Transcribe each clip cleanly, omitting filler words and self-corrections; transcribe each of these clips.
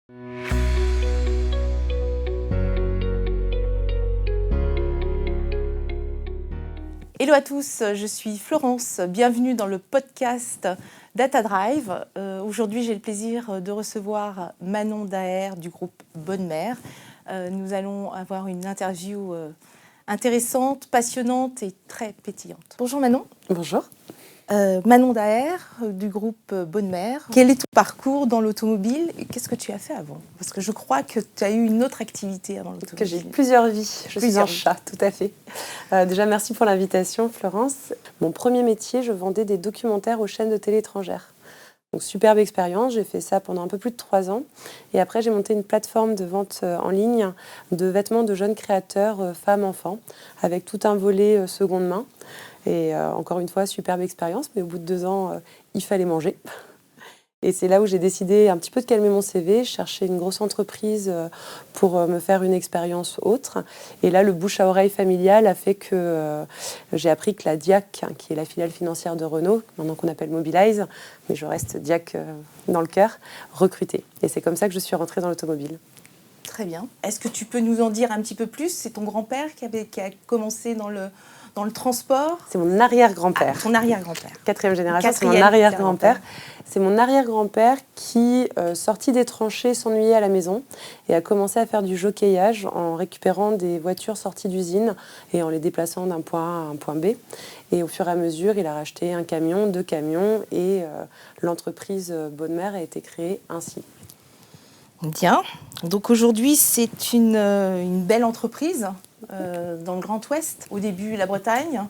Hello à tous, je suis Florence, bienvenue dans le podcast Data Drive. Aujourd'hui, j'ai le plaisir de recevoir Manon Daher du groupe Bonne Mère. Nous allons avoir une interview intéressante, passionnante et très pétillante. Bonjour Manon. Bonjour. Manon Daher du groupe Bonne Mère. Quel est ton parcours dans l'automobile et qu'est-ce que tu as fait avant? Parce que je crois que tu as eu une autre activité avant l'automobile. Que j'ai plusieurs vies. Je suis un chat, tout à fait. Déjà, merci pour l'invitation, Florence. Mon premier métier, je vendais des documentaires aux chaînes de télé étrangères. Donc, superbe expérience. J'ai fait ça pendant un peu plus de 3 ans. Et après, j'ai monté une plateforme de vente en ligne de vêtements de jeunes créateurs, femmes, enfants, avec tout un volet seconde main. Et encore une fois, superbe expérience, mais au bout de 2 ans, il fallait manger. Et c'est là où j'ai décidé un petit peu de calmer mon CV, chercher une grosse entreprise pour me faire une expérience autre. Et là, le bouche à oreille familial a fait que j'ai appris que la Diac, qui est la filiale financière de Renault, maintenant qu'on appelle Mobilize, mais je reste Diac dans le cœur, recrutait. Et c'est comme ça que je suis rentrée dans l'automobile. Très bien. Est-ce que tu peux nous en dire un petit peu plus? C'est ton grand-père qui a commencé dans le transport? C'est mon arrière-grand-père. Ton arrière-grand-père. 4e génération, c'est mon arrière-grand-père. C'est mon arrière-grand-père qui, sorti des tranchées, s'ennuyait à la maison et a commencé à faire du jockeyage en récupérant des voitures sorties d'usine et en les déplaçant d'un point A à un point B. Et au fur et à mesure, il a racheté 1 camion, 2 camions et l'entreprise Bonne Mère a été créée ainsi. Bien. Donc aujourd'hui, c'est une belle entreprise dans le Grand Ouest. Au début, la Bretagne.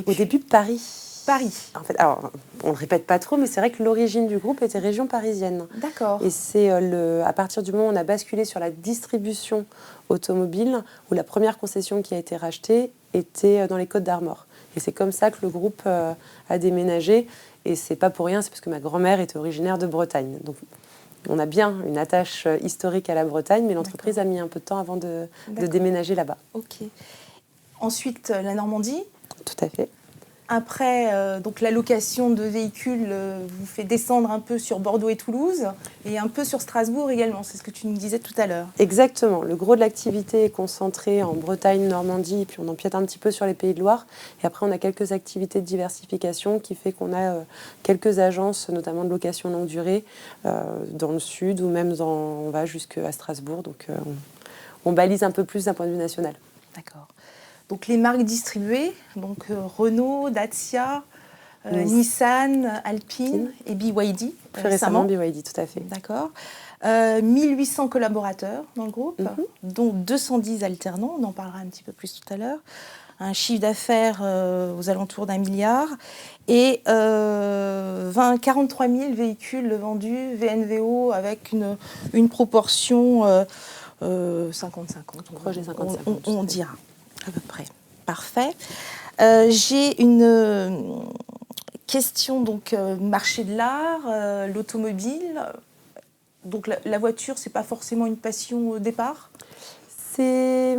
Au début, Paris. Paris. En fait, alors, on ne le répète pas trop, mais c'est vrai que l'origine du groupe était région parisienne. D'accord. Et c'est à partir du moment où on a basculé sur la distribution automobile, où la première concession qui a été rachetée était dans les Côtes-d'Armor. Et c'est comme ça que le groupe a déménagé. Et c'est pas pour rien, c'est parce que ma grand-mère était originaire de Bretagne. Donc, on a bien une attache historique à la Bretagne, mais l'entreprise a mis un peu de temps avant de déménager là-bas. Ok. Ensuite, la Normandie. Tout à fait. Après, donc la location de véhicules vous fait descendre un peu sur Bordeaux et Toulouse et un peu sur Strasbourg également. C'est ce que tu nous disais tout à l'heure. Exactement. Le gros de l'activité est concentré en Bretagne, Normandie, et puis on empiète un petit peu sur les Pays de Loire. Et après, on a quelques activités de diversification qui fait qu'on a quelques agences, notamment de location longue durée, dans le sud ou même on va jusqu'à Strasbourg. Donc, on balise un peu plus d'un point de vue national. D'accord. Donc les marques distribuées, donc Renault, Dacia, Nissan, Alpine et BYD. Plus récemment, BYD, tout à fait. D'accord. 1800 collaborateurs dans le groupe, dont 210 alternants, on en parlera un petit peu plus tout à l'heure. Un chiffre d'affaires aux alentours d'1 milliard et 43 000 véhicules vendus VNVO avec une proportion 50-50. Projet 50-50. On dira. À peu près. Parfait. J'ai une question, donc marché de l'art, l'automobile. Donc la voiture, c'est pas forcément une passion au départ? C'est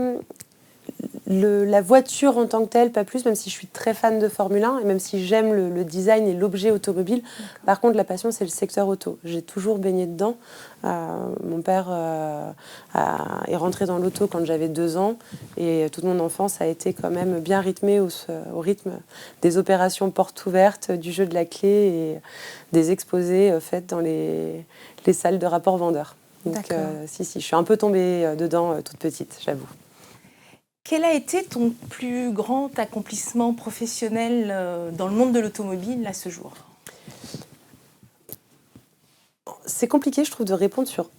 la voiture en tant que telle, pas plus, même si je suis très fan de Formule 1 et même si j'aime le design et l'objet automobile. Par contre, la passion, c'est le secteur auto. J'ai toujours baigné dedans. Mon père est rentré dans l'auto quand j'avais 2 ans et toute mon enfance a été quand même bien rythmée au rythme des opérations portes ouvertes, du jeu de la clé et des exposés faits dans les salles de rapport vendeurs. Donc, si, je suis un peu tombée dedans toute petite, j'avoue. Quel a été ton plus grand accomplissement professionnel dans le monde de l'automobile à ce jour? C'est compliqué, je trouve, de répondre sur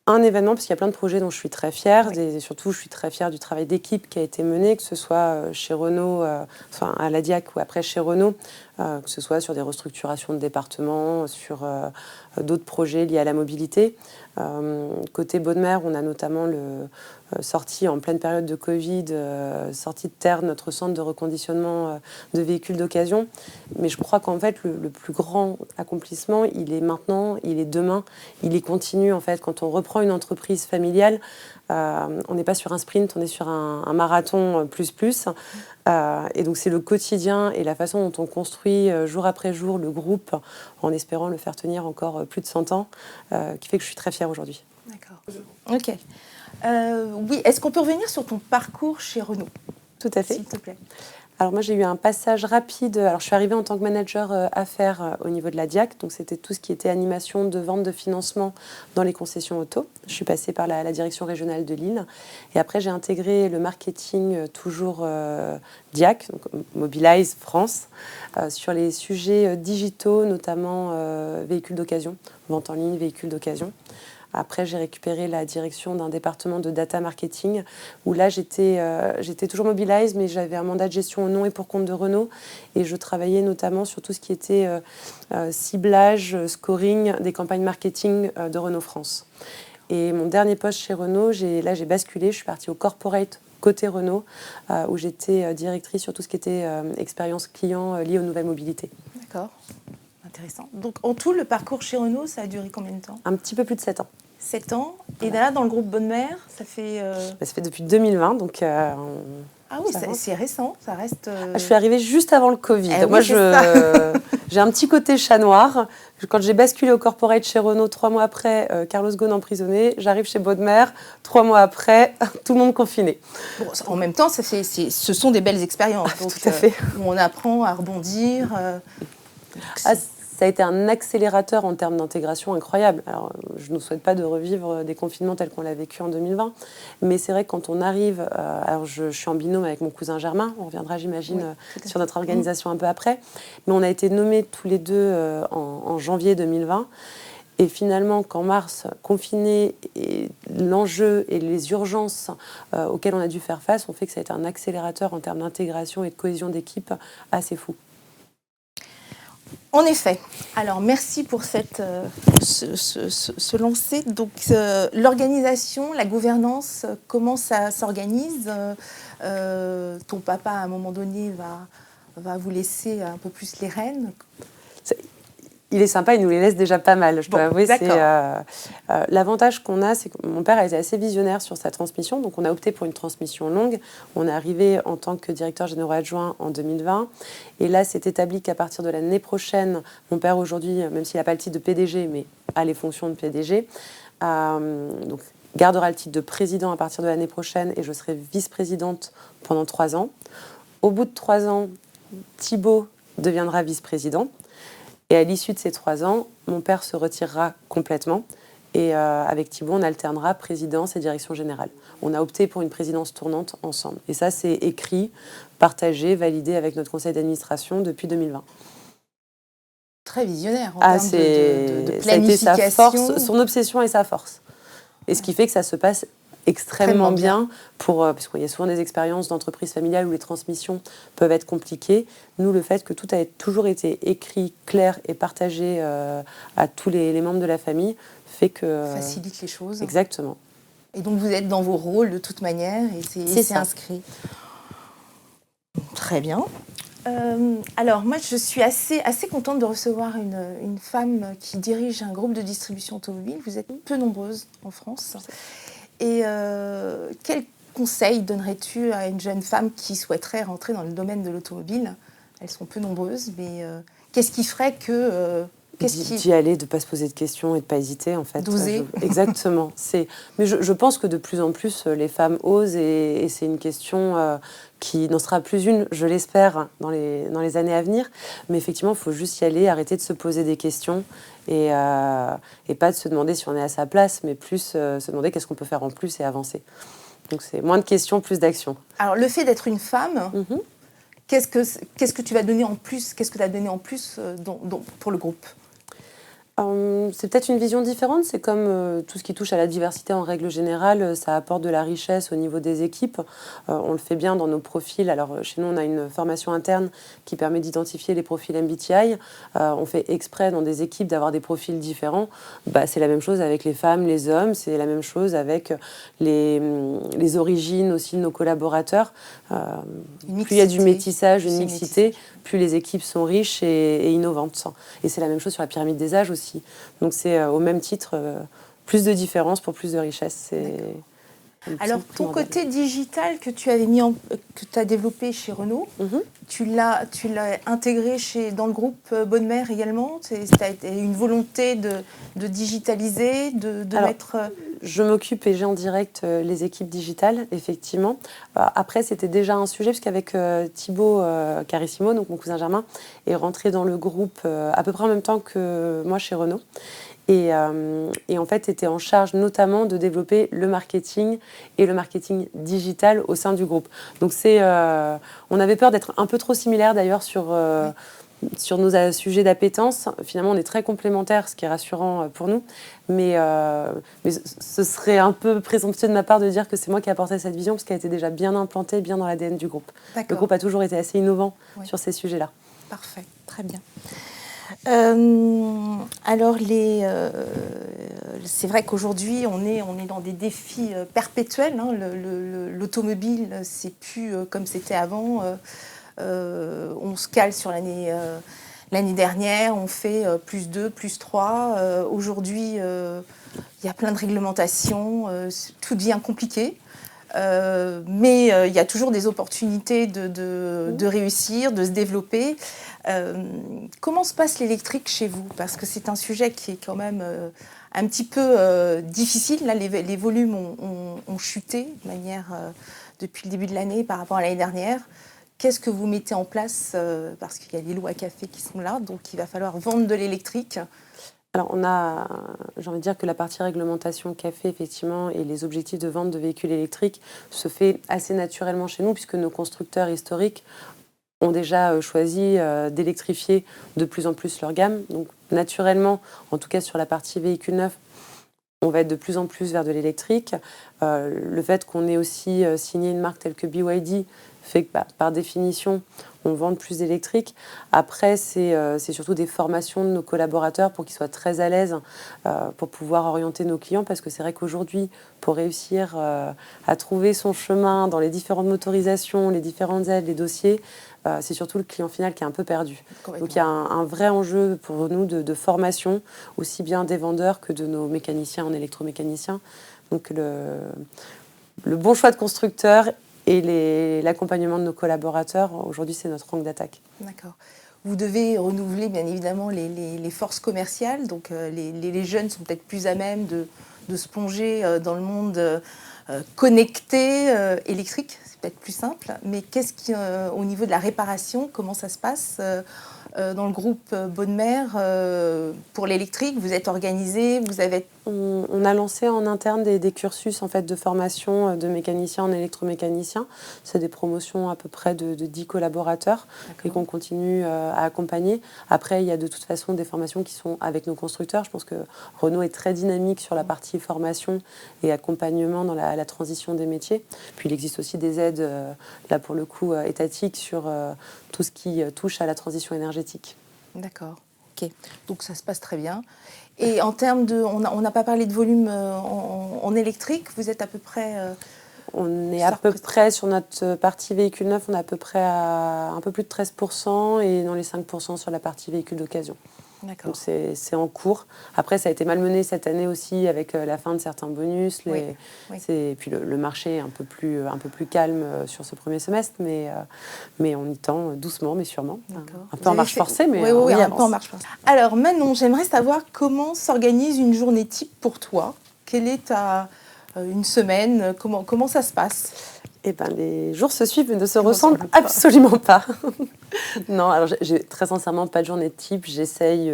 un événement, parce qu'il y a plein de projets dont je suis très fière. Oui. Et surtout, je suis très fière du travail d'équipe qui a été mené, que ce soit chez Renault, enfin à la Diac ou après chez Renault, que ce soit sur des restructurations de départements, sur d'autres projets liés à la mobilité. Côté Bonne Mère, on a notamment sorti en pleine période de Covid, sorti de terre notre centre de reconditionnement de véhicules d'occasion. Mais je crois qu'en fait, le plus grand accomplissement, il est maintenant, il est demain, il est continu. En fait, quand on reprend une entreprise familiale, on n'est pas sur un sprint, on est sur un marathon plus. Et donc c'est le quotidien et la façon dont on construit jour après jour le groupe en espérant le faire tenir encore plus de 100 ans qui fait que je suis très fière aujourd'hui. D'accord. Ok. Oui, est-ce qu'on peut revenir sur ton parcours chez Renault, Tout à fait. s'il te plaît? Alors moi, j'ai eu un passage rapide. Alors, je suis arrivée en tant que manager affaires au niveau de la DIAC. Donc, c'était tout ce qui était animation de vente de financement dans les concessions auto. Je suis passée par la direction régionale de Lille. Et après, j'ai intégré le marketing toujours DIAC, donc Mobilize France, sur les sujets digitaux, notamment véhicules d'occasion, vente en ligne, véhicules d'occasion. Après, j'ai récupéré la direction d'un département de data marketing où là, j'étais toujours Mobilize, mais j'avais un mandat de gestion au nom et pour compte de Renault. Et je travaillais notamment sur tout ce qui était ciblage, scoring des campagnes marketing de Renault France. Et mon dernier poste chez Renault, j'ai basculé, je suis partie au corporate côté Renault, où j'étais directrice sur tout ce qui était expérience client liée aux nouvelles mobilités. D'accord, intéressant. Donc en tout, le parcours chez Renault, ça a duré combien de temps? Un petit peu plus de 7 ans. 7 ans. Et Voilà. là, dans le groupe Bonne Mère, ça fait... Ça fait depuis 2020, donc... Ah oui, c'est récent, ça reste... Je suis arrivée juste avant le Covid. Eh Moi, oui, j'ai un petit côté chat noir. Quand j'ai basculé au corporate chez Renault, 3 mois après, Carlos Ghosn emprisonné, j'arrive chez Bonne Mère, 3 mois après, tout le monde confiné. Bon, en même temps, ce sont des belles expériences. Donc, Tout à fait. Où on apprend à rebondir. Ça a été un accélérateur en termes d'intégration incroyable. Alors, je ne souhaite pas de revivre des confinements tels qu'on l'a vécu en 2020, mais c'est vrai que quand on arrive, alors je suis en binôme avec mon cousin Germain, on reviendra j'imagine sur notre organisation un peu après, mais on a été nommés tous les deux en janvier 2020. Et finalement, qu'en mars, confiné, et l'enjeu et les urgences auxquelles on a dû faire face ont fait que ça a été un accélérateur en termes d'intégration et de cohésion d'équipe assez fou. En effet. Alors, merci pour ce lancer. Donc, l'organisation, la gouvernance, comment ça s'organise? Ton papa, à un moment donné, va vous laisser un peu plus les rênes. Il est sympa, il nous les laisse déjà pas mal, je dois avouer. L'avantage qu'on a, c'est que mon père a été assez visionnaire sur sa transmission, donc on a opté pour une transmission longue. On est arrivé en tant que directeur général adjoint en 2020, et là, c'est établi qu'à partir de l'année prochaine, mon père aujourd'hui, même s'il n'a pas le titre de PDG, mais a les fonctions de PDG, donc gardera le titre de président à partir de l'année prochaine, et je serai vice-présidente pendant 3 ans. Au bout de 3 ans, Thibaut deviendra vice-président. Et à l'issue de ces 3 ans, mon père se retirera complètement. Et avec Thibaut, on alternera présidence et direction générale. On a opté pour une présidence tournante ensemble. Et ça, c'est écrit, partagé, validé avec notre conseil d'administration depuis 2020. Très visionnaire en termes de planification. Ça a été sa force, son obsession et sa force. Et ce qui fait que ça se passe extrêmement bien, parce qu'il y a souvent des expériences d'entreprise familiale où les transmissions peuvent être compliquées. Nous, le fait que tout a toujours été écrit, clair et partagé à tous les membres de la famille fait que... facilite les choses. Exactement. Et donc, vous êtes dans vos rôles de toute manière et c'est inscrit. Très bien. Alors, moi, je suis assez contente de recevoir une femme qui dirige un groupe de distribution automobile. Vous êtes peu nombreuses en France. Et quel conseil donnerais-tu à une jeune femme qui souhaiterait rentrer dans le domaine de l'automobile? Elles sont peu nombreuses, mais qu'est-ce qui ferait que... D'y aller, de ne pas se poser de questions et de ne pas hésiter, en fait. D'oser. Exactement. Mais je pense que de plus en plus, les femmes osent et c'est une question qui n'en sera plus une, je l'espère, dans les années à venir. Mais effectivement, il faut juste y aller, arrêter de se poser des questions et pas de se demander si on est à sa place, mais plus se demander qu'est-ce qu'on peut faire en plus et avancer. Donc c'est moins de questions, plus d'actions. Alors le fait d'être une femme, qu'est-ce que tu vas donner en plus? Qu'est-ce que tu as donné en plus pour le groupe? C'est peut-être une vision différente. C'est comme tout ce qui touche à la diversité en règle générale, ça apporte de la richesse au niveau des équipes. On le fait bien dans nos profils. Alors chez nous, on a une formation interne qui permet d'identifier les profils MBTI. On fait exprès dans des équipes d'avoir des profils différents. C'est la même chose avec les femmes, les hommes. C'est la même chose avec les origines aussi de nos collaborateurs. Plus il y a du métissage, une mixité, plus les équipes sont riches et innovantes. Et c'est la même chose sur la pyramide des âges aussi. Donc c'est au même titre, plus de différence pour plus de richesse. Alors, ton côté digital que tu avais que tu as développé chez Renault, tu l'as intégré dans le groupe Bonne Mère également. Tu as une volonté de digitaliser, Alors, mettre... Je m'occupe et j'ai en direct les équipes digitales, effectivement. Après, c'était déjà un sujet, puisqu'avec Thibaut Carissimo, donc mon cousin germain, est rentré dans le groupe à peu près en même temps que moi chez Renault. Et en fait, était en charge notamment de développer le marketing et le marketing digital au sein du groupe. Donc, on avait peur d'être un peu trop similaires d'ailleurs sur nos sujets d'appétence. Finalement, on est très complémentaires, ce qui est rassurant pour nous. Mais ce serait un peu présomptueux de ma part de dire que c'est moi qui ai apporté cette vision, parce qu'elle était déjà bien implantée, bien dans l'ADN du groupe. Le groupe a toujours été assez innovant sur ces sujets-là. Parfait, très bien. Alors, c'est vrai qu'aujourd'hui, on est dans des défis perpétuels. Hein. L'automobile, c'est plus comme c'était avant. On se cale sur l'année dernière, on fait +2, +3. Aujourd'hui, il y a plein de réglementations, tout devient compliqué. Mais il y a toujours des opportunités de réussir, de se développer. Comment se passe l'électrique chez vous? Parce que c'est un sujet qui est quand même un petit peu difficile. Là, les volumes ont chuté de manière, depuis le début de l'année par rapport à l'année dernière. Qu'est-ce que vous mettez en place? Parce qu'il y a les lots à café qui sont là, donc il va falloir vendre de l'électrique. Alors, j'ai envie de dire que la partie réglementation café, effectivement, et les objectifs de vente de véhicules électriques se fait assez naturellement chez nous, puisque nos constructeurs historiques ont déjà choisi d'électrifier de plus en plus leur gamme. Donc, naturellement, en tout cas sur la partie véhicule neuf, on va être de plus en plus vers de l'électrique. Le fait qu'on ait aussi signé une marque telle que BYD fait que, par définition, on vend plus d'électrique. Après, c'est surtout des formations de nos collaborateurs pour qu'ils soient très à l'aise pour pouvoir orienter nos clients, parce que c'est vrai qu'aujourd'hui, pour réussir à trouver son chemin dans les différentes motorisations, les différentes aides, les dossiers, c'est surtout le client final qui est un peu perdu. Donc il y a un vrai enjeu pour nous de formation, aussi bien des vendeurs que de nos mécaniciens en électromécaniciens. Donc le bon choix de constructeur et l'accompagnement de nos collaborateurs, aujourd'hui, c'est notre angle d'attaque. D'accord. Vous devez renouveler, bien évidemment, les forces commerciales. Donc, les jeunes sont peut-être plus à même de se plonger dans le monde connecté, électrique. C'est peut-être plus simple. Mais au niveau de la réparation, comment ça se passe dans le groupe Bonne Mère pour l'électrique? Vous êtes organisé, On a lancé en interne des cursus en fait, de formation de mécaniciens en électromécaniciens. C'est des promotions à peu près de 10 collaborateurs et qu'on continue à accompagner. Après, il y a de toute façon des formations qui sont avec nos constructeurs. Je pense que Renault est très dynamique sur la partie formation et accompagnement dans la transition des métiers. Puis il existe aussi des aides, là pour le coup, étatiques sur tout ce qui touche à la transition énergétique. D'accord, ok. Donc ça se passe très bien. Et en termes on n'a pas parlé de volume en électrique, vous êtes à peu près... on est à peu près, sur notre partie véhicule neuf, on est à peu près à un peu plus de 13% et dans les 5% sur la partie véhicule d'occasion. D'accord. Donc c'est en cours. Après, ça a été malmené cette année aussi avec la fin de certains bonus. Et puis le marché est un peu plus calme sur ce premier semestre, mais on y tend doucement mais sûrement. D'accord. Un peu en marche forcée, mais oui, on y un peu en marche forcée. Alors Manon, j'aimerais savoir comment s'organise une journée type pour toi. Quelle est une semaine? Comment ça se passe? Eh ben, les jours se suivent mais ne se ressemblent absolument pas. Non, alors j'ai très sincèrement pas de journée de type. J'essaye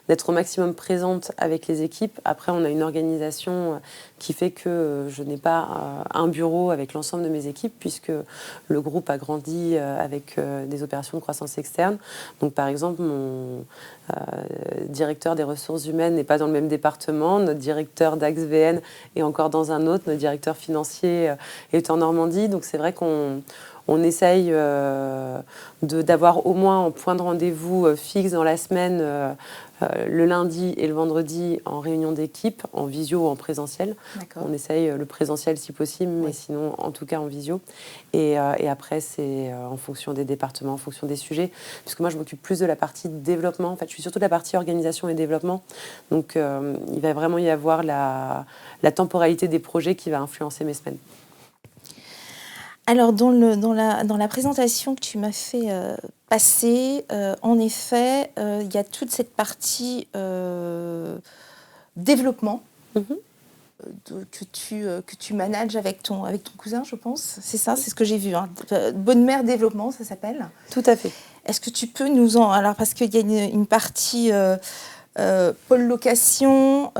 d'être au maximum présente avec les équipes. Après, on a une organisation qui fait que je n'ai pas un bureau avec l'ensemble de mes équipes, puisque le groupe a grandi avec des opérations de croissance externe. Donc, par exemple, mon directeur des ressources humaines n'est pas dans le même département. Notre directeur d'AXVN est encore dans un autre. Notre directeur financier est en Normandie. Donc, c'est vrai qu'on On essaye d'avoir au moins un point de rendez-vous fixe dans la semaine, le lundi et le vendredi en réunion d'équipe, en visio ou en présentiel. On essaye le présentiel si possible, mais sinon en tout cas en visio. Et après, c'est en fonction des départements, en fonction des sujets. Puisque moi, je m'occupe plus de la partie développement. En fait, je suis surtout de la partie organisation et développement. Donc, il va vraiment y avoir la temporalité des projets qui va influencer mes semaines. Alors, dans la présentation que tu m'as fait passer, en effet, il y a toute cette partie développement que tu manages avec ton cousin, je pense. C'est ça, c'est ce que j'ai vu. Hein. Bonne Mère Développement, ça s'appelle. Tout à fait. Est-ce que tu peux nous en... Alors, parce qu'il y a une partie pôle location,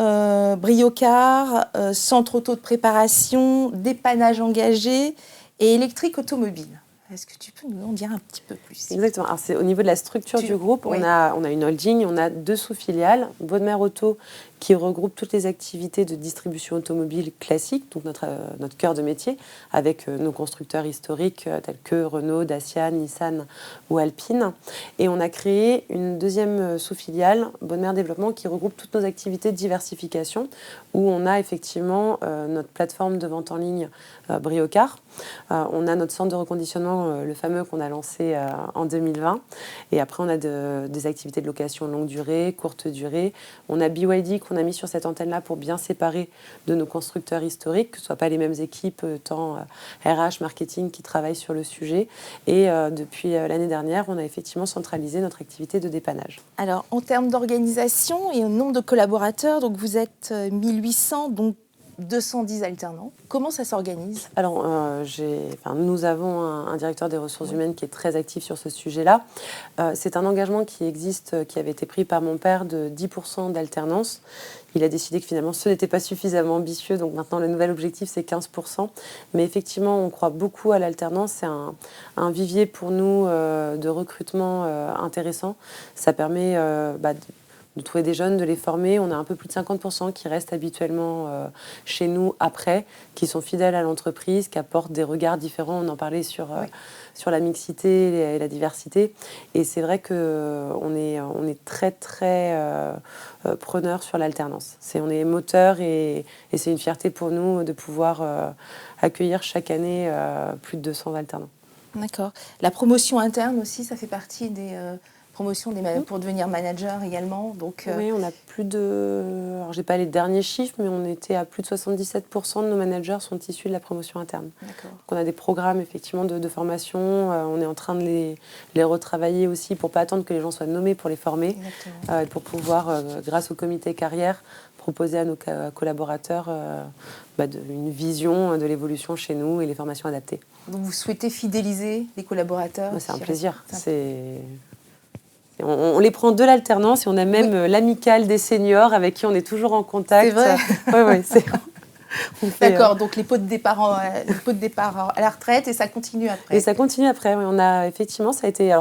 briocar, centre auto de préparation, dépannage engagé et électrique automobile. Est-ce que tu peux nous en dire un petit peu plus? Exactement. Alors, c'est au niveau de la structure du groupe, on a une holding, on a 2 sous-filiales. Bonne Mère Auto, qui regroupe toutes les activités de distribution automobile classique, donc notre cœur de métier, avec nos constructeurs historiques tels que Renault, Dacia, Nissan ou Alpine. Et on a créé une deuxième sous-filiale, Bonne Mère Développement, qui regroupe toutes nos activités de diversification, où on a effectivement notre plateforme de vente en ligne Briocar. On a notre centre de reconditionnement, le fameux qu'on a lancé en 2020. Et après, on a des activités de location longue durée, courte durée. On a BYD qu'on a mis sur cette antenne-là pour bien séparer de nos constructeurs historiques, que ce ne soient pas les mêmes équipes, tant RH, marketing, qui travaillent sur le sujet. Et depuis l'année dernière, on a effectivement centralisé notre activité de dépannage. Alors, en termes d'organisation et au nombre de collaborateurs, donc vous êtes 1800, donc 210 alternants. Comment ça s'organise? Alors, nous avons un directeur des ressources humaines qui est très actif sur ce sujet-là. C'est un engagement qui existe, qui avait été pris par mon père de 10% d'alternance. Il a décidé que finalement, ce n'était pas suffisamment ambitieux. Donc maintenant, le nouvel objectif, c'est 15%. Mais effectivement, on croit beaucoup à l'alternance. C'est un vivier pour nous de recrutement intéressant. Ça permet de trouver des jeunes, de les former. On a un peu plus de 50% qui restent habituellement chez nous après, qui sont fidèles à l'entreprise, qui apportent des regards différents. On en parlait sur la mixité et la diversité. Et c'est vrai qu'on est très, très preneur sur l'alternance. On est moteur et c'est une fierté pour nous de pouvoir accueillir chaque année plus de 200 alternants. D'accord. La promotion interne aussi, ça fait partie des... promotion pour devenir manager également. Donc, Oui, on a plus de... Alors, je n'ai pas les derniers chiffres, mais on était à plus de 77% de nos managers sont issus de la promotion interne. D'accord. Donc, on a des programmes effectivement de formation. On est en train de les retravailler aussi pour ne pas attendre que les gens soient nommés pour les former. Et pour pouvoir, grâce au comité carrière, proposer à nos collaborateurs une vision de l'évolution chez nous et les formations adaptées. Donc, vous souhaitez fidéliser les collaborateurs? C'est un plaisir. On les prend de l'alternance et on a même l'amicale des seniors avec qui on est toujours en contact. C'est vrai. Oui. D'accord, donc les pots de départ à la retraite et ça continue après. Et ça continue après. Oui. On a effectivement, ça a été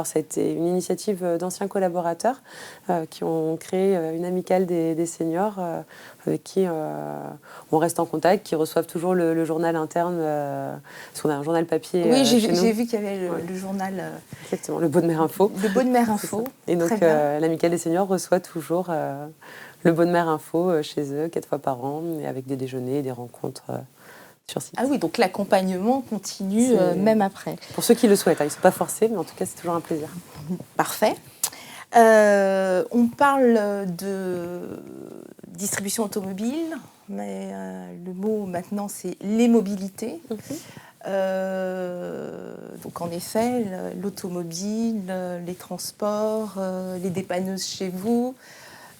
une initiative d'anciens collaborateurs qui ont créé une amicale des seniors avec qui on reste en contact, qui reçoivent toujours le journal interne, parce qu'on a un journal papier. Oui, j'ai vu qu'il y avait le journal. Exactement, le Bonne Mère Info. Le Bonne Mère Info. Et donc l'amicale des seniors reçoit toujours le Bonne Mère Info chez eux 4 fois par an, et avec des déjeuners et des rencontres sur site. Ah oui, donc l'accompagnement continue même après. Pour ceux qui le souhaitent, ils ne sont pas forcés, mais en tout cas c'est toujours un plaisir. Parfait. On parle de distribution automobile, mais le mot maintenant c'est les mobilités. Donc en effet, l'automobile, les transports, les dépanneuses chez vous,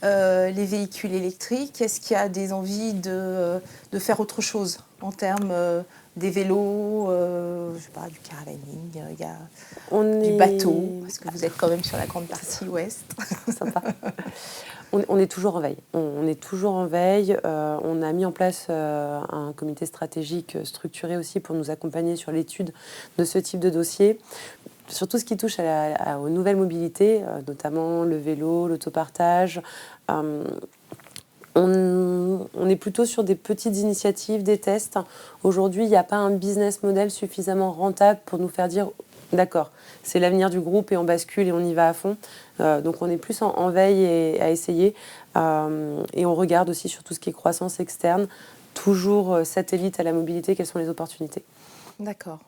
les véhicules électriques. Est-ce qu'il y a des envies de faire autre chose en termes des vélos, je sais pas, du caravaning, il y a du bateau, parce que vous êtes quand même sur la grande partie ouest. Sympa. On est toujours en veille. On est toujours en veille. On a mis en place un comité stratégique structuré aussi pour nous accompagner sur l'étude de ce type de dossier. Sur tout ce qui touche aux nouvelles mobilités, notamment le vélo, l'autopartage. On on est plutôt sur des petites initiatives, des tests. Aujourd'hui, il n'y a pas un business model suffisamment rentable pour nous faire dire d'accord, c'est l'avenir du groupe et on bascule et on y va à fond. Donc on est plus en veille et à essayer. Et on regarde aussi sur tout ce qui est croissance externe, toujours satellite à la mobilité, quelles sont les opportunités. D'accord.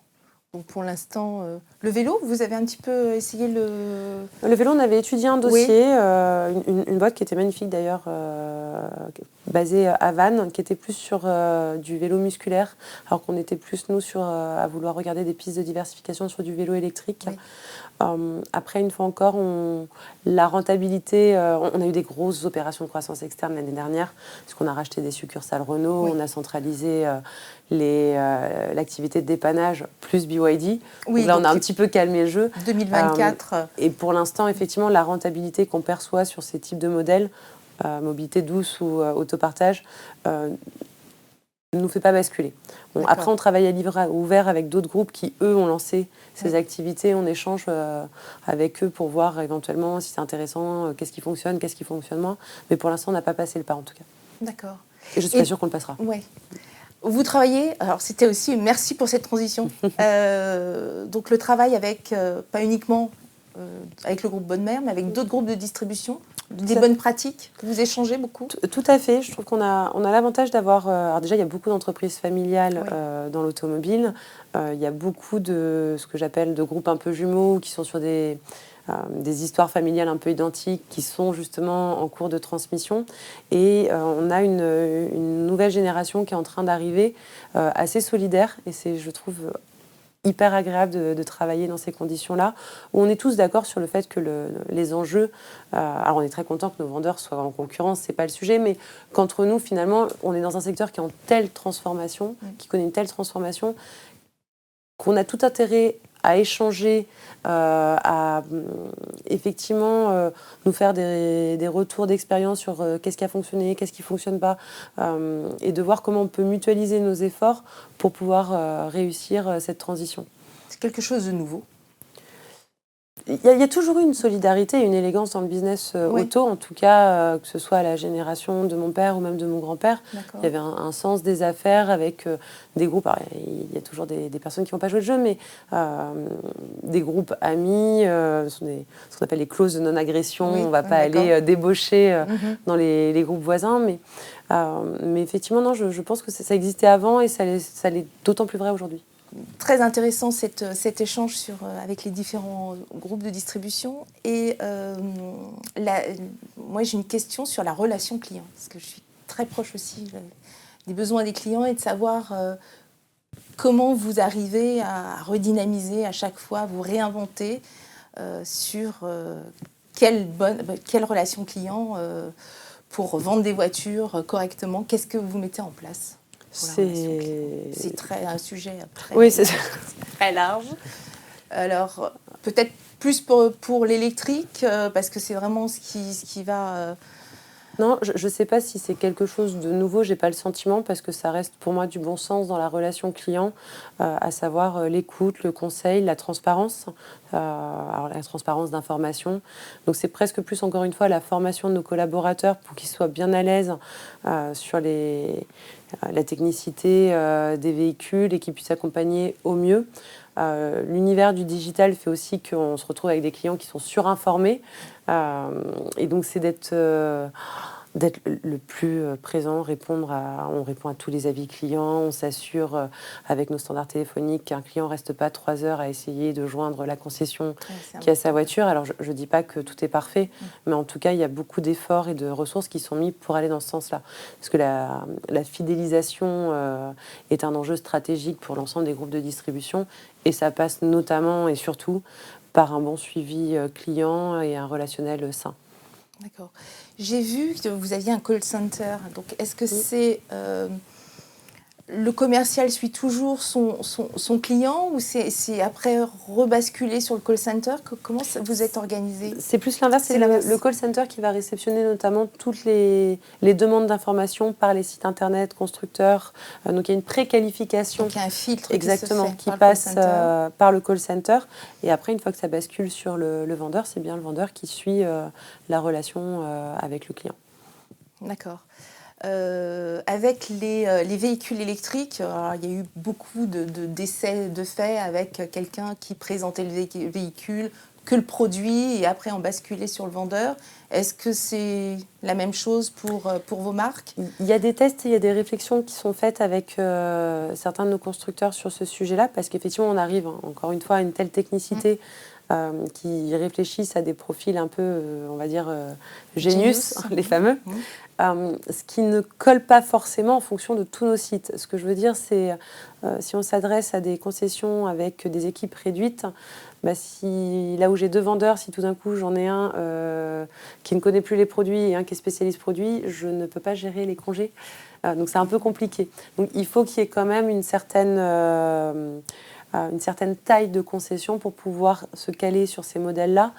Donc pour l'instant, le vélo, vous avez un petit peu essayé le... Le vélo, on avait étudié un dossier, une boîte qui était magnifique d'ailleurs, basée à Vannes, qui était plus sur du vélo musculaire, alors qu'on était plus, nous, à vouloir regarder des pistes de diversification sur du vélo électrique. Oui. Après, une fois encore, la rentabilité, on a eu des grosses opérations de croissance externe l'année dernière, parce qu'on a racheté des succursales Renault, on a centralisé l'activité de dépannage plus BYD. Oui, donc là, on a un petit peu calmé le jeu. 2024. Et pour l'instant, effectivement, la rentabilité qu'on perçoit sur ces types de modèles, mobilité douce ou autopartage, ne nous fait pas basculer. Bon, après, on travaille à livre ouvert avec d'autres groupes qui, eux, ont lancé ces activités. On échange avec eux pour voir éventuellement si c'est intéressant, qu'est-ce qui fonctionne, qu'est-ce qui fonctionne moins. Mais pour l'instant, on n'a pas passé le pas, en tout cas. D'accord. Et je suis pas sûre qu'on le passera. Ouais. Vous travaillez, alors c'était aussi, merci pour cette transition, donc le travail avec, pas uniquement avec le groupe Bonne Mère, mais avec d'autres groupes de distribution, des bonnes pratiques, que vous échangez beaucoup. Tout à fait, je trouve qu'on a l'avantage d'avoir, alors déjà il y a beaucoup d'entreprises familiales dans l'automobile, il y a beaucoup de ce que j'appelle de groupes un peu jumeaux qui sont sur des histoires familiales un peu identiques qui sont justement en cours de transmission. Et on a une nouvelle génération qui est en train d'arriver, assez solidaire. Et c'est, je trouve, hyper agréable de travailler dans ces conditions-là, où on est tous d'accord sur le fait que les enjeux... alors on est très content que nos vendeurs soient en concurrence, c'est pas le sujet, mais qu'entre nous, finalement, on est dans un secteur qui est en telle transformation, qui connaît une telle transformation, qu'on a tout intérêt à échanger, à effectivement nous faire des retours d'expérience sur qu'est-ce qui a fonctionné, qu'est-ce qui ne fonctionne pas, et de voir comment on peut mutualiser nos efforts pour pouvoir réussir cette transition. C'est quelque chose de nouveau. Il y a toujours eu une solidarité et une élégance dans le business auto, en tout cas, que ce soit à la génération de mon père ou même de mon grand-père. Il y avait un sens des affaires avec des groupes. Alors, il y a toujours des personnes qui n'ont pas joué le jeu, mais des groupes amis, ce qu'on appelle les clauses de non-agression. On ne va pas aller débaucher dans les groupes voisins. Mais effectivement, non, je pense que ça existait avant et ça l'est d'autant plus vrai aujourd'hui. Très intéressant cet échange avec les différents groupes de distribution. Et moi, j'ai une question sur la relation client, parce que je suis très proche aussi des besoins des clients et de savoir comment vous arrivez à redynamiser à chaque fois, vous réinventer sur quelle relation client pour vendre des voitures correctement. Qu'est-ce que vous mettez en place ? C'est un sujet très large. Alors, peut-être plus pour l'électrique, parce que c'est vraiment ce qui va... Non, je ne sais pas si c'est quelque chose de nouveau, je n'ai pas le sentiment, parce que ça reste pour moi du bon sens dans la relation client, à savoir l'écoute, le conseil, la transparence, alors la transparence d'information. Donc c'est presque plus, encore une fois, la formation de nos collaborateurs pour qu'ils soient bien à l'aise sur la technicité des véhicules et qu'ils puissent accompagner au mieux. L'univers du digital fait aussi qu'on se retrouve avec des clients qui sont surinformés. Et donc, c'est d'être le plus présent, on répond à tous les avis clients, on s'assure avec nos standards téléphoniques qu'un client ne reste pas 3 heures à essayer de joindre la concession qui a sa voiture. Alors, je ne dis pas que tout est parfait, mais en tout cas, il y a beaucoup d'efforts et de ressources qui sont mis pour aller dans ce sens-là. Parce que la fidélisation est un enjeu stratégique pour l'ensemble des groupes de distribution et ça passe notamment et surtout par un bon suivi client et un relationnel sain. D'accord. J'ai vu que vous aviez un call center. Donc, est-ce que c'est le commercial suit toujours son client ou c'est après rebasculer sur le call center? Comment vous êtes organisé? C'est plus l'inverse. C'est le call center qui va réceptionner notamment toutes les demandes d'informations par les sites internet, constructeurs. Donc il y a une préqualification. Donc il y a un filtre exactement, qui passe par le call center. Et après, une fois que ça bascule sur le vendeur, c'est bien le vendeur qui suit la relation avec le client. D'accord. avec les véhicules électriques, alors, il y a eu beaucoup d'essais de faits avec quelqu'un qui présentait le véhicule, que le produit, et après on basculait sur le vendeur. Est-ce que c'est la même chose pour vos marques? Il y a des tests, il y a des réflexions qui sont faites avec certains de nos constructeurs sur ce sujet-là, parce qu'effectivement, on arrive, encore une fois, à une telle technicité qui réfléchissent à des profils un peu, on va dire, génius, les fameux. Ce qui ne colle pas forcément en fonction de tous nos sites. Ce que je veux dire, c'est si on s'adresse à des concessions avec des équipes réduites, si là où j'ai 2 vendeurs, si tout d'un coup j'en ai un qui ne connaît plus les produits et un qui est spécialiste produit, je ne peux pas gérer les congés. Donc c'est un peu compliqué. Donc il faut qu'il y ait quand même une certaine taille de concession pour pouvoir se caler sur ces modèles-là.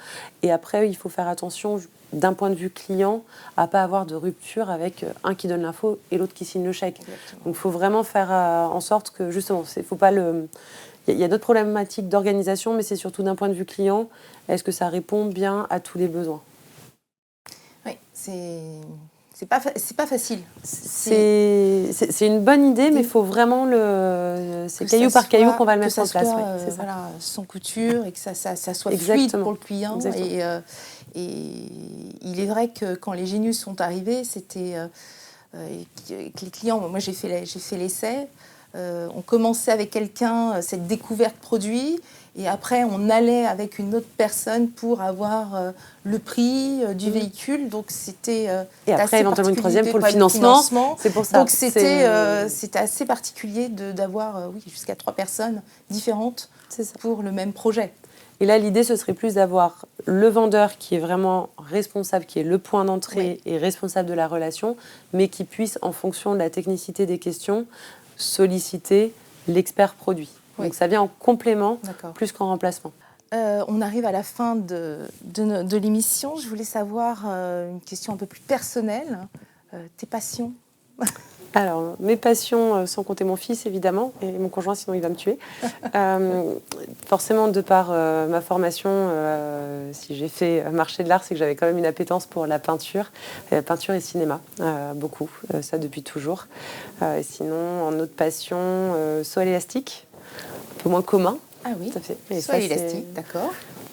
Et après, il faut faire attention d'un point de vue client à ne pas avoir de rupture avec un qui donne l'info et l'autre qui signe le chèque. Exactement. Donc il faut vraiment faire en sorte que, justement, faut pas le... Il y a d'autres problématiques d'organisation, mais c'est surtout d'un point de vue client, est-ce que ça répond bien à tous les besoins? Oui, c'est pas facile. C'est une bonne idée, mais il faut vraiment c'est caillou par caillou qu'on va le mettre en place. C'est ça. Voilà, sans couture et que ça soit fluide pour le client. Et il est vrai que quand les Genius sont arrivés, c'était que les clients. Moi, j'ai fait l'essai. On commençait avec quelqu'un, cette découverte produit, et après on allait avec une autre personne pour avoir le prix du véhicule. Donc c'était et après éventuellement une troisième pour le financement. C'est pour ça. Donc c'était assez particulier d'avoir jusqu'à 3 personnes différentes pour le même projet. Et là, l'idée, ce serait plus d'avoir le vendeur qui est vraiment responsable, qui est le point d'entrée et responsable de la relation, mais qui puisse, en fonction de la technicité des questions, solliciter l'expert produit. Donc ça vient en complément plus qu'en remplacement. On arrive à la fin de l'émission. Je voulais savoir une question un peu plus personnelle. Tes passions? Alors, mes passions, sans compter mon fils, évidemment, et mon conjoint, sinon il va me tuer. Forcément, de par ma formation, si j'ai fait marché de l'art, c'est que j'avais quand même une appétence pour la peinture et cinéma, beaucoup, ça depuis toujours. Et sinon, en autre passion, saut à l'élastique, un peu moins commun. Ah oui, tout à fait. saut à l'élastique, d'accord.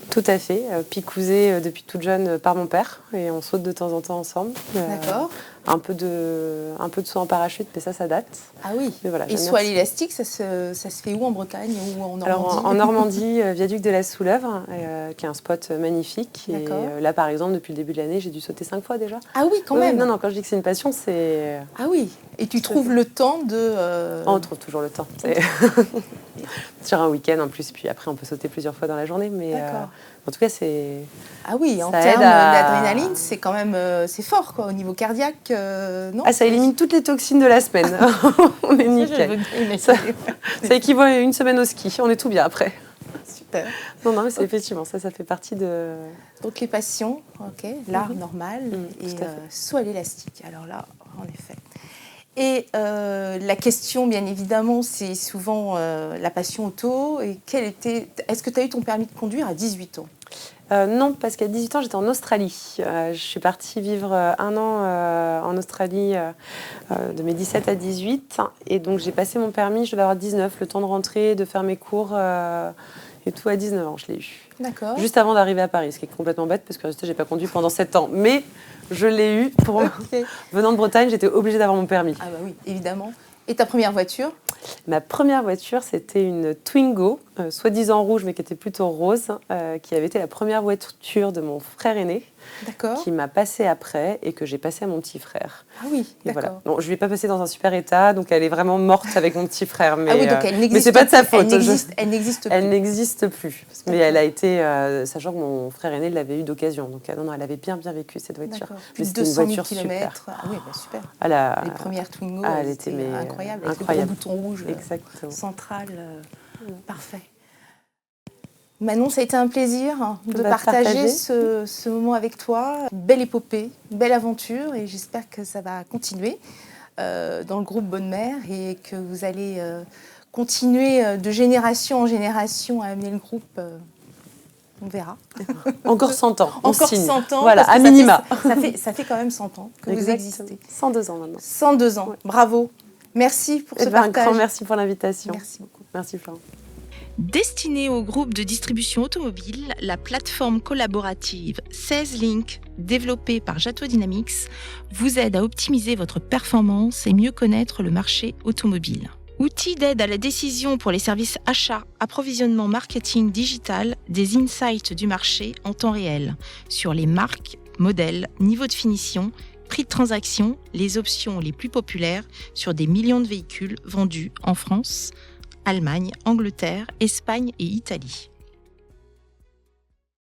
Tout à fait, picousé depuis toute jeune par mon père, et on saute de temps en temps ensemble. D'accord. Un peu de saut en parachute, mais ça date. Ah oui. Mais voilà, et saut à l'élastique, ça se fait où, en Bretagne ou en Normandie? Alors en Normandie, viaduc de la Soulèvre, qui est un spot magnifique. Et là, par exemple, depuis le début de l'année, j'ai dû sauter 5 fois déjà. Ah oui, quand même. Non, quand je dis que c'est une passion, c'est... Ah oui. Et tu trouves le temps de... On trouve toujours le temps. Sur un week-end en plus, puis après on peut sauter plusieurs fois dans la journée, mais en tout cas c'est... Ah oui, en termes d'adrénaline, c'est quand même c'est fort quoi, au niveau cardiaque, non? Ah, ça élimine toutes les toxines de la semaine. On est nickel. Ça équivaut à une semaine au ski, on est tout bien après. Super. Non, mais c'est effectivement, ça fait partie de... Donc les passions, l'art normal et saut à l'élastique, alors là, en effet. Et la question, bien évidemment, c'est souvent la passion auto. Et est-ce que tu as eu ton permis de conduire à 18 ans? Non, parce qu'à 18 ans, j'étais en Australie. Je suis partie vivre 1 an en Australie de mes 17 à 18. Et donc, j'ai passé mon permis, je devais avoir 19, le temps de rentrer, de faire mes cours et tout à 19 ans, je l'ai eu. D'accord. Juste avant d'arriver à Paris, ce qui est complètement bête parce que je n'ai pas conduit pendant 7 ans. Mais je l'ai eu. Venant de Bretagne, j'étais obligée d'avoir mon permis. Ah bah oui, évidemment. Et ta première voiture? Ma première voiture, c'était une Twingo, soi-disant rouge, mais qui était plutôt rose, qui avait été la première voiture de mon frère aîné, qui m'a passé après et que j'ai passé à mon petit frère. Ah oui, d'accord. Voilà. Bon, je ne lui ai pas passé dans un super état, donc elle est vraiment morte avec mon petit frère. Mais, ah oui, donc elle n'existe mais c'est pas de sa faute. Elle n'existe plus. Elle n'existe plus. Mais elle a été, sachant que mon frère aîné l'avait eu d'occasion. Donc non, elle avait bien vécu cette voiture. Plus de 200 000 km. Ah oui, bah, super. Les premières Twingo, elles étaient incroyables. Avec le bouton rouge central. Parfait. Manon, ça a été un plaisir de partager ce moment avec toi. Une belle épopée, une belle aventure, et j'espère que ça va continuer dans le groupe Bonne Mère et que vous allez continuer de génération en génération à amener le groupe On verra. Encore 100 ans. Encore 100 ans. Voilà, à minima. Ça fait quand même 100 ans que vous existez. 102 ans maintenant. 102 ans. Ouais. Bravo. Merci pour ce partage. Un grand merci pour l'invitation. Merci beaucoup. Merci Florence. Destinée au groupe de distribution automobile, la plateforme collaborative 16 Link, développée par Jato Dynamics, vous aide à optimiser votre performance et mieux connaître le marché automobile. Outil d'aide à la décision pour les services achats, approvisionnement, marketing digital, des insights du marché en temps réel sur les marques, modèles, niveau de finition, prix de transaction, les options les plus populaires sur des millions de véhicules vendus en France, Allemagne, Angleterre, Espagne et Italie.